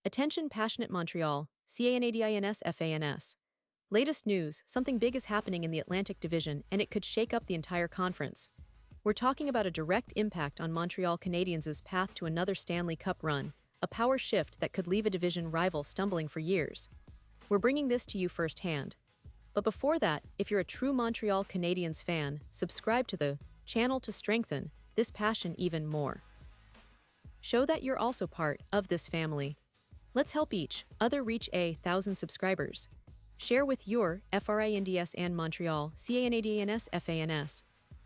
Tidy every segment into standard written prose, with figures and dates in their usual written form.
Attention passionate Montreal, Canadiens fans. Latest news, something big is happening in the Atlantic Division and it could shake up the entire conference. We're talking about a direct impact on Montreal Canadiens' path to another Stanley Cup run, a power shift that could leave a division rival stumbling for years. We're bringing this to you firsthand. But before that, if you're a true Montreal Canadiens fan, subscribe to the channel to strengthen this passion even more. Show that you're also part of this family. Let's help each other reach 1,000 subscribers. Share with your FRINDS and Montreal Canadiens fans.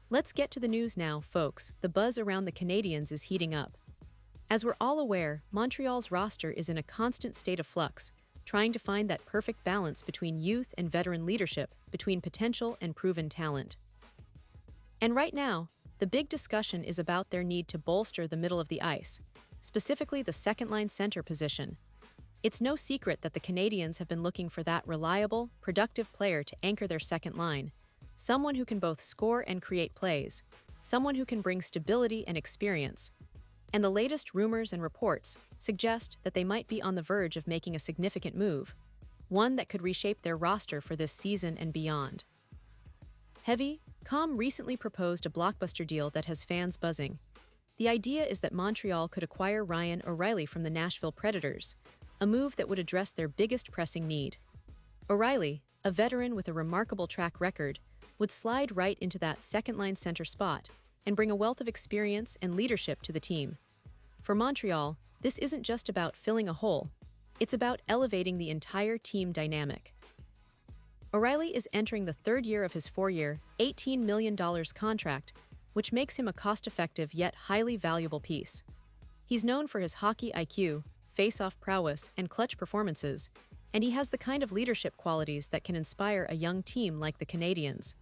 Let's get to the news now, folks. The buzz around the Canadiens is heating up. As we're all aware, Montreal's roster is in a constant state of flux, trying to find that perfect balance between youth and veteran leadership, between potential and proven talent. And right now, the big discussion is about their need to bolster the middle of the ice, specifically the second-line center position. It's no secret that the Canadiens have been looking for that reliable, productive player to anchor their second line, someone who can both score and create plays, someone who can bring stability and experience. And the latest rumors and reports suggest that they might be on the verge of making a significant move, one that could reshape their roster for this season and beyond. Heavy.com recently proposed a blockbuster deal that has fans buzzing. The idea is that Montreal could acquire Ryan O'Reilly from the Nashville Predators, a move that would address their biggest pressing need. O'Reilly, a veteran with a remarkable track record, would slide right into that second-line center spot and bring a wealth of experience and leadership to the team. For Montreal, this isn't just about filling a hole, it's about elevating the entire team dynamic. O'Reilly is entering the third year of his four-year, $18 million contract, which makes him a cost-effective yet highly valuable piece. He's known for his hockey IQ, face-off prowess, and clutch performances, and he has the kind of leadership qualities that can inspire a young team like the Canadiens.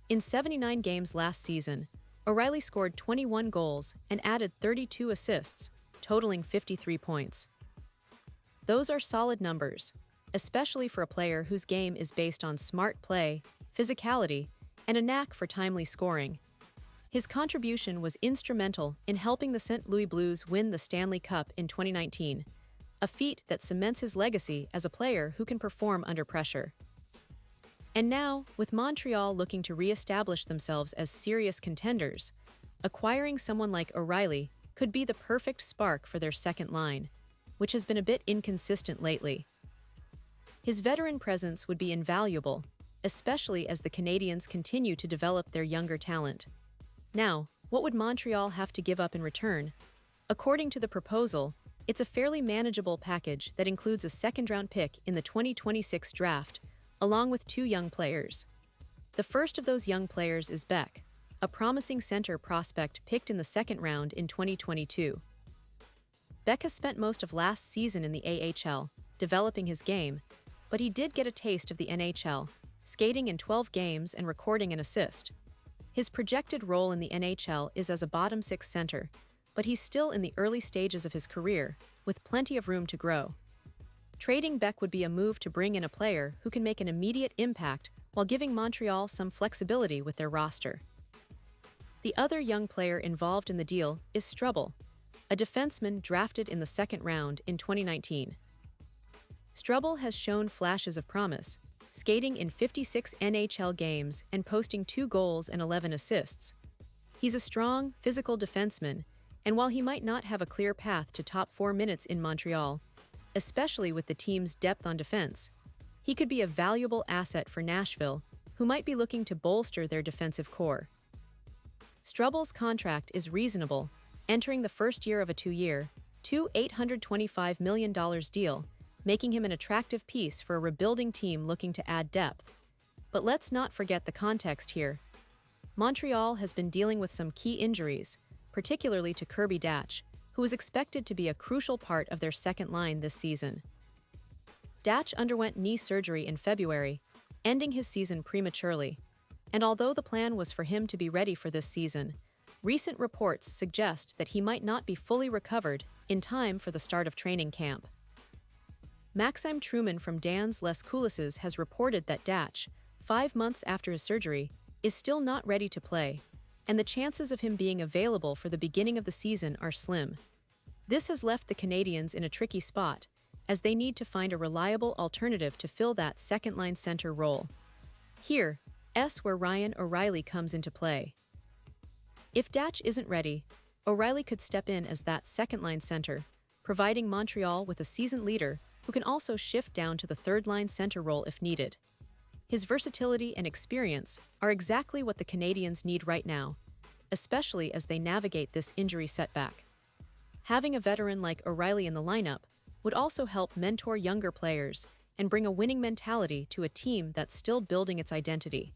In 79 games last season, O'Reilly scored 21 goals and added 32 assists, totaling 53 points. Those are solid numbers, especially for a player whose game is based on smart play, physicality, and a knack for timely scoring. His contribution was instrumental in helping the St. Louis Blues win the Stanley Cup in 2019, a feat that cements his legacy as a player who can perform under pressure. And now, with Montreal looking to re-establish themselves as serious contenders, acquiring someone like O'Reilly could be the perfect spark for their second line, which has been a bit inconsistent lately. His veteran presence would be invaluable, especially as the Canadiens continue to develop their younger talent. Now, what would Montreal have to give up in return? According to the proposal, it's a fairly manageable package that includes a second-round pick in the 2026 draft, along with two young players. The first of those young players is Beck, a promising center prospect picked in the second round in 2022. Beck has spent most of last season in the AHL, developing his game, but he did get a taste of the NHL, skating in 12 games and recording an assist. His projected role in the NHL is as a bottom-six center, but he's still in the early stages of his career, with plenty of room to grow. Trading Beck would be a move to bring in a player who can make an immediate impact while giving Montreal some flexibility with their roster. The other young player involved in the deal is Struble, a defenseman drafted in the second round in 2019. Struble has shown flashes of promise, skating in 56 NHL games and posting 2 goals and 11 assists. He's a strong, physical defenseman, and while he might not have a clear path to top 4 minutes in Montreal, especially with the team's depth on defense, he could be a valuable asset for Nashville, who might be looking to bolster their defensive core. Struble's contract is reasonable, entering the first year of a 2-year, $825 million deal, making him an attractive piece for a rebuilding team looking to add depth. But let's not forget the context here. Montreal has been dealing with some key injuries, particularly to Kirby Dach, who is expected to be a crucial part of their second line this season. Dach underwent knee surgery in February, ending his season prematurely, and although the plan was for him to be ready for this season, recent reports suggest that he might not be fully recovered in time for the start of training camp. Maxime Truman from Dan's Les Coulisses has reported that Dach, 5 months after his surgery, is still not ready to play, and the chances of him being available for the beginning of the season are slim. This has left the Canadiens in a tricky spot, as they need to find a reliable alternative to fill that second-line center role. Here, where Ryan O'Reilly comes into play. If Datch isn't ready, O'Reilly could step in as that second-line center, providing Montreal with a seasoned leader who can also shift down to the third-line center role if needed. His versatility and experience are exactly what the Canadiens need right now, especially as they navigate this injury setback. Having a veteran like O'Reilly in the lineup would also help mentor younger players and bring a winning mentality to a team that's still building its identity.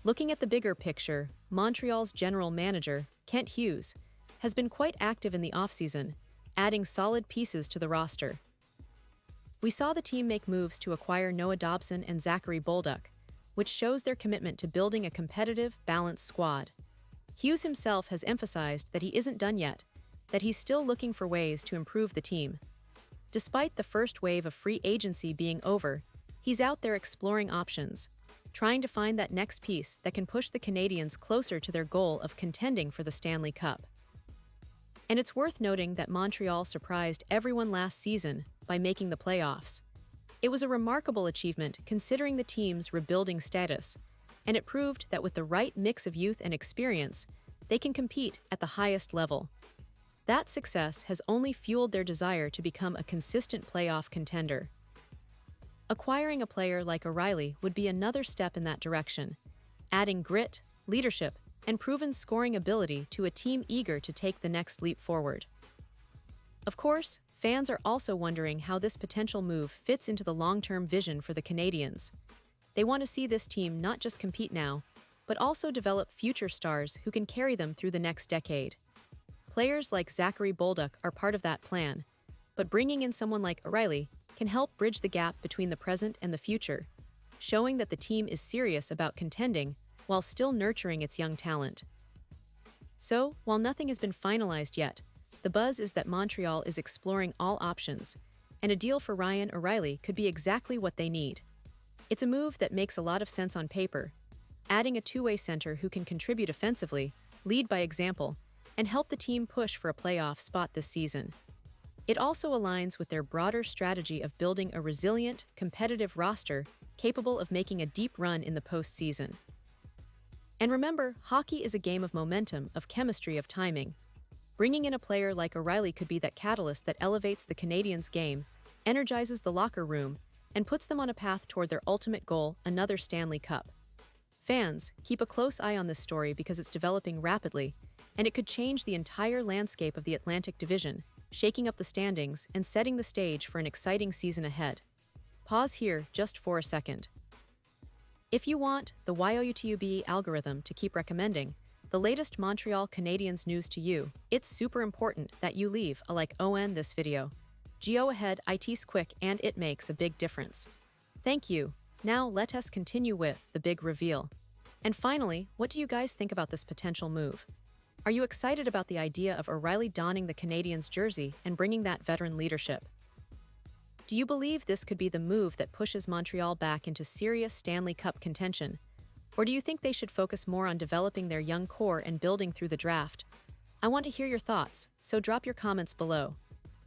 Looking at the bigger picture, Montreal's general manager, Kent Hughes, has been quite active in the offseason, adding solid pieces to the roster. We saw the team make moves to acquire Noah Dobson and Zachary Bolduc, which shows their commitment to building a competitive, balanced squad. Hughes himself has emphasized that he isn't done yet, that he's still looking for ways to improve the team. Despite the first wave of free agency being over, he's out there exploring options, trying to find that next piece that can push the Canadiens closer to their goal of contending for the Stanley Cup. And it's worth noting that Montreal surprised everyone last season by making the playoffs. It was a remarkable achievement considering the team's rebuilding status, and it proved that with the right mix of youth and experience, they can compete at the highest level. That success has only fueled their desire to become a consistent playoff contender. Acquiring a player like O'Reilly would be another step in that direction, adding grit, leadership, and proven scoring ability to a team eager to take the next leap forward. Of course, fans are also wondering how this potential move fits into the long-term vision for the Canadiens. They want to see this team not just compete now, but also develop future stars who can carry them through the next decade. Players like Zachary Bolduc are part of that plan, but bringing in someone like O'Reilly can help bridge the gap between the present and the future, showing that the team is serious about contending while still nurturing its young talent. So, while nothing has been finalized yet, the buzz is that Montreal is exploring all options, and a deal for Ryan O'Reilly could be exactly what they need. It's a move that makes a lot of sense on paper, adding a two-way center who can contribute offensively, lead by example, and help the team push for a playoff spot this season. It also aligns with their broader strategy of building a resilient, competitive roster capable of making a deep run in the postseason. And remember, hockey is a game of momentum, of chemistry, of timing. Bringing in a player like O'Reilly could be that catalyst that elevates the Canadiens' game, energizes the locker room, and puts them on a path toward their ultimate goal, another Stanley Cup. Fans, keep a close eye on this story because it's developing rapidly, and it could change the entire landscape of the Atlantic Division, shaking up the standings and setting the stage for an exciting season ahead. Pause here just for a second. If you want the YOUTUBE algorithm to keep recommending the latest Montreal Canadiens news to you, it's super important that you leave a like on this video. Go ahead, it's quick and it makes a big difference. Thank you. Now let us continue with the big reveal. And finally, what do you guys think about this potential move? Are you excited about the idea of O'Reilly donning the Canadiens' jersey and bringing that veteran leadership? Do you believe this could be the move that pushes Montreal back into serious Stanley Cup contention? Or do you think they should focus more on developing their young core and building through the draft? I want to hear your thoughts, so drop your comments below.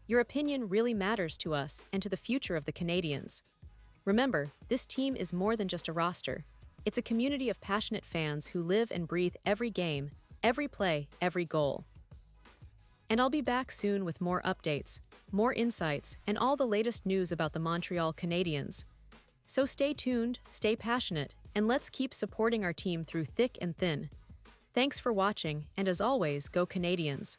Your opinion really matters to us and to the future of the Canadiens. Remember, this team is more than just a roster. It's a community of passionate fans who live and breathe every game, every play, every goal. And I'll be back soon with more updates, more insights, and all the latest news about the Montreal Canadiens. So stay tuned, stay passionate, and let's keep supporting our team through thick and thin. Thanks for watching, and as always, go Canadiens!